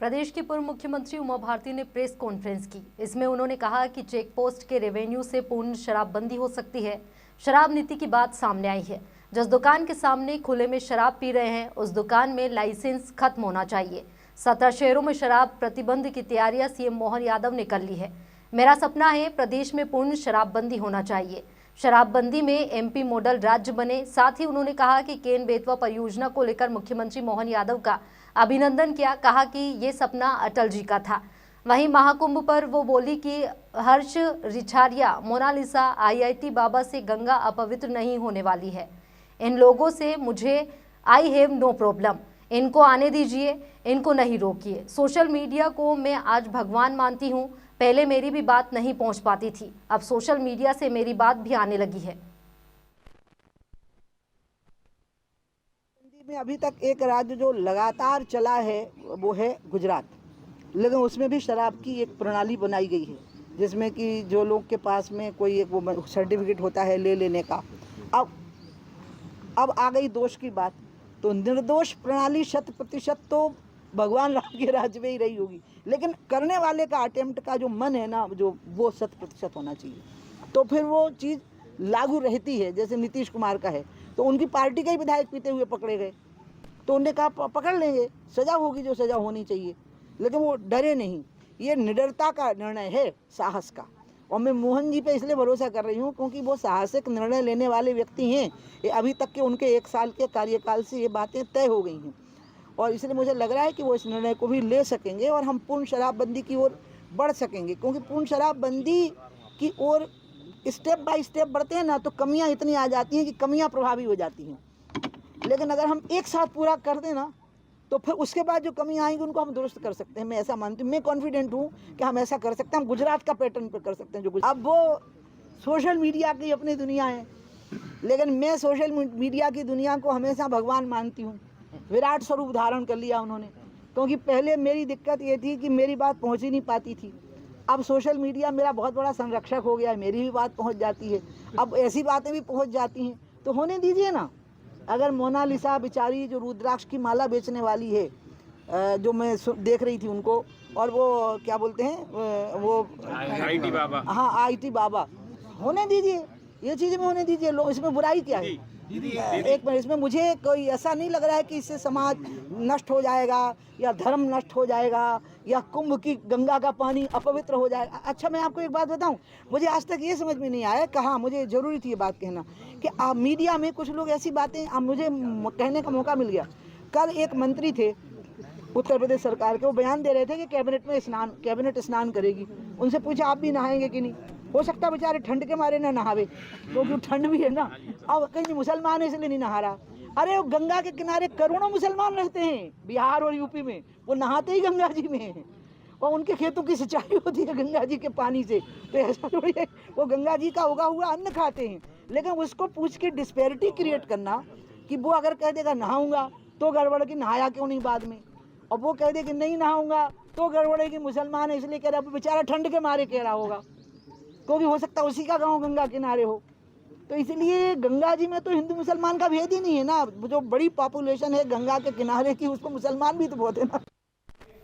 प्रदेश की पूर्व मुख्यमंत्री उमा भारती ने प्रेस कॉन्फ्रेंस की। इसमें उन्होंने कहा कि चेक पोस्ट के रेवेन्यू से पूर्ण शराबबंदी हो सकती है। शराब नीति की बात सामने आई है। जिस दुकान के सामने खुले में शराब पी रहे हैं उस दुकान में लाइसेंस खत्म होना चाहिए। 17 शहरों में शराब प्रतिबंध की तैयारियां सीएम मोहन यादव ने कर ली है। मेरा सपना है प्रदेश में पूर्ण शराबबंदी होना चाहिए। शराबबंदी में एमपी मॉडल राज्य बने। साथ ही उन्होंने कहा कि केन बेतवा परियोजना को लेकर मुख्यमंत्री मोहन यादव का अभिनंदन किया। कहा कि ये सपना अटल जी का था। वहीं महाकुंभ पर वो बोली कि हर्ष रिछारिया, मोनालिसा, आईआईटी बाबा से गंगा अपवित्र नहीं होने वाली है। इन लोगों से मुझे आई हैव नो प्रॉब्लम। इनको आने दीजिए, इनको नहीं रोकिए। सोशल मीडिया को मैं आज भगवान मानती हूँ। पहले मेरी भी बात नहीं पहुँच पाती थी, अब सोशल मीडिया से मेरी बात भी आने लगी है। में अभी तक एक राज्य जो लगातार चला है वो है गुजरात, लेकिन उसमें भी शराब की एक प्रणाली बनाई गई है जिसमें कि जो लोग के पास में कोई एक वो सर्टिफिकेट होता है ले लेने का। अब आ गई दोष की बात, तो निर्दोष प्रणाली 100% तो भगवान राम के राज्य में ही रही होगी, लेकिन करने वाले का अटेम्प्ट का जो मन है ना, जो वो 100% होना चाहिए, तो फिर वो चीज़ लागू रहती है। जैसे नीतीश कुमार का है, तो उनकी पार्टी के ही विधायक पीते हुए पकड़े गए, तो उन्होंने कहा पकड़ लेंगे, सज़ा होगी जो सज़ा होनी चाहिए, लेकिन वो डरे नहीं। ये निडरता का निर्णय है, साहस का। और मैं मोहन जी पे इसलिए भरोसा कर रही हूँ क्योंकि वो साहसिक निर्णय लेने वाले व्यक्ति हैं। ये अभी तक के उनके 1 साल के कार्यकाल से ये बातें तय हो गई हैं, और इसलिए मुझे लग रहा है कि वो इस निर्णय को भी ले सकेंगे और हम पूर्ण शराबबंदी की ओर बढ़ सकेंगे। क्योंकि पूर्ण शराबबंदी की ओर स्टेप बाय स्टेप बढ़ते हैं ना, तो कमियां इतनी आ जाती हैं कि कमियां प्रभावी हो जाती हैं। लेकिन अगर हम एक साथ पूरा कर दें ना, तो फिर उसके बाद जो कमियां आएंगी उनको हम दुरुस्त कर सकते हैं। मैं ऐसा मानती हूँ, मैं कॉन्फिडेंट हूँ कि हम ऐसा कर सकते हैं। हम गुजरात का पैटर्न पर कर सकते हैं। जो अब वो सोशल मीडिया की अपनी दुनिया है, लेकिन मैं सोशल मीडिया की दुनिया को हमेशा भगवान मानती हूँ। विराट स्वरूप धारण कर लिया उन्होंने, क्योंकि पहले मेरी दिक्कत ये थी कि मेरी बात पहुँच ही नहीं पाती थी। अब सोशल मीडिया मेरा बहुत बड़ा संरक्षक हो गया है, मेरी भी बात पहुंच जाती है। अब ऐसी बातें भी पहुंच जाती हैं, तो होने दीजिए ना। अगर मोनालिसा बेचारी जो रुद्राक्ष की माला बेचने वाली है, जो मैं देख रही थी उनको, और वो क्या बोलते हैं वो आईटी बाबा, हाँ आईटी बाबा, होने दीजिए, ये चीज़ में होने दीजिए। लोग इसमें बुराई क्या है? एक मिनट, इसमें मुझे कोई ऐसा नहीं लग रहा है कि इससे समाज नष्ट हो जाएगा या धर्म नष्ट हो जाएगा या कुंभ की गंगा का पानी अपवित्र हो जाएगा। अच्छा, मैं आपको एक बात बताऊं, मुझे आज तक ये समझ में नहीं आया, कहा मुझे ज़रूरी थी ये बात कहना कि मीडिया में कुछ लोग ऐसी बातें मुझे कहने का मौका मिल गया। कल एक मंत्री थे उत्तर प्रदेश सरकार के, वो बयान दे रहे थे कि कैबिनेट स्नान करेगी। उनसे पूछा आप भी नहाएंगे कि नहीं? हो सकता है बेचारे ठंड के मारे ना नहावे, क्योंकि ठंड भी है ना। अब कहीं मुसलमान इसलिए नहीं नहा रहा। अरे वो गंगा के किनारे करोड़ों मुसलमान रहते हैं, बिहार और यूपी में, वो नहाते ही गंगा जी में हैं, और उनके खेतों की सिंचाई होती है गंगा जी के पानी से। तो ऐसा थोड़ी है, वो गंगा जी का उगा हुआ अन्न खाते हैं। लेकिन उसको पूछ के डिस्पैरिटी क्रिएट करना कि वो अगर कह देगा नहाऊंगा तो गड़बड़, की नहाया क्यों नहीं बाद में, और वो कह दे कि नहीं नहाऊंगा तो गड़बड़ है कि मुसलमान है इसलिए कह रहा, बेचारा ठंड के मारे कह रहा होगा, क्योंकि हो सकता है उसी का गांव गंगा किनारे हो। तो इसलिए गंगा जी में तो हिंदू मुसलमान का भेद ही नहीं है ना। जो बड़ी पॉपुलेशन है गंगा के किनारे की, उसको मुसलमान भी तो बहुत है ना।